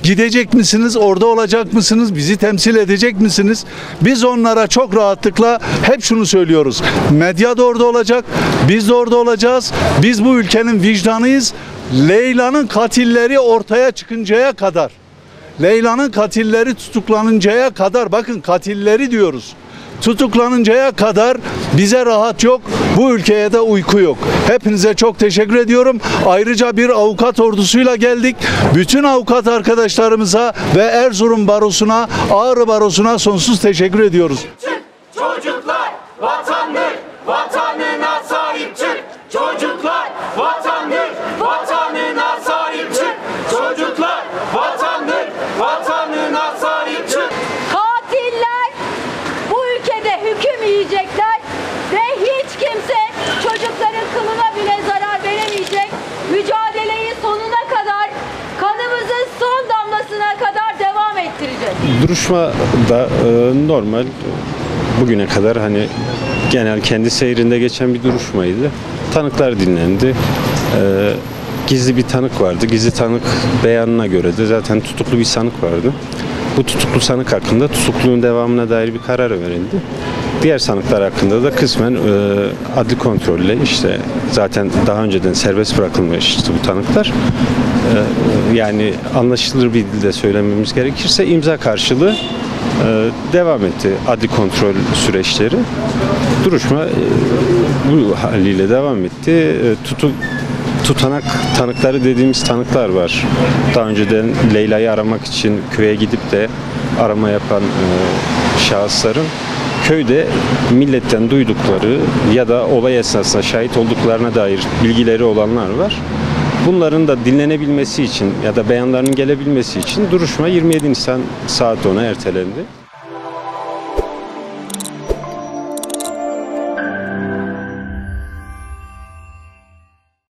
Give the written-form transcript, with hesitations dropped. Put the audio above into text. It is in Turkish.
Gidecek misiniz? Orada olacak mısınız? Bizi temsil edecek misiniz? Biz onlara çok rahatlıkla hep şunu söylüyoruz. Medya da orada olacak. Biz de orada olacağız. Biz bu ülkenin vicdanıyız. Leyla'nın katilleri ortaya çıkıncaya kadar, Leyla'nın katilleri tutuklanıncaya kadar, bakın katilleri diyoruz, tutuklanıncaya kadar bize rahat yok, bu ülkeye de uyku yok. Hepinize çok teşekkür ediyorum. Ayrıca bir avukat ordusuyla geldik. Bütün avukat arkadaşlarımıza ve Erzurum Barosu'na, Ağrı Barosu'na sonsuz teşekkür ediyoruz. Çık çocuklar, vatandır, vatanına sahip çık. Çocuklar, vatandır, vatanına sahip çık. Çocuklar, vatandır, vatanına sahip çık. Katiller bu ülkede hüküm yiyecekler ve hiç kimse çocukların kılına bile zarar veremeyecek. Mücadeleyi sonuna kadar, kanımızın son damlasına kadar devam ettireceğiz. Duruşma da normal, bugüne kadar hani genel kendi seyrinde geçen bir duruşmaydı. Tanıklar dinlendi. Gizli bir tanık vardı. Gizli tanık beyanına göre de zaten tutuklu bir sanık vardı. Bu tutuklu sanık hakkında tutukluluğun devamına dair bir karar verildi. Diğer sanıklar hakkında da kısmen adli kontrolle, işte zaten daha önceden serbest bırakılmıştı bu tanıklar. Yani anlaşılır bir dilde söylememiz gerekirse imza karşılığı devam etti adli kontrol süreçleri. Duruşma bu haliyle devam etti. Tutanak tanıkları dediğimiz tanıklar var. Daha önceden Leyla'yı aramak için köye gidip de arama yapan şahısların köyde milletten duydukları ya da olay esnasında şahit olduklarına dair bilgileri olanlar var. Bunların da dinlenebilmesi için ya da beyanlarının gelebilmesi için duruşma 27 Nisan saat 10'a ertelendi.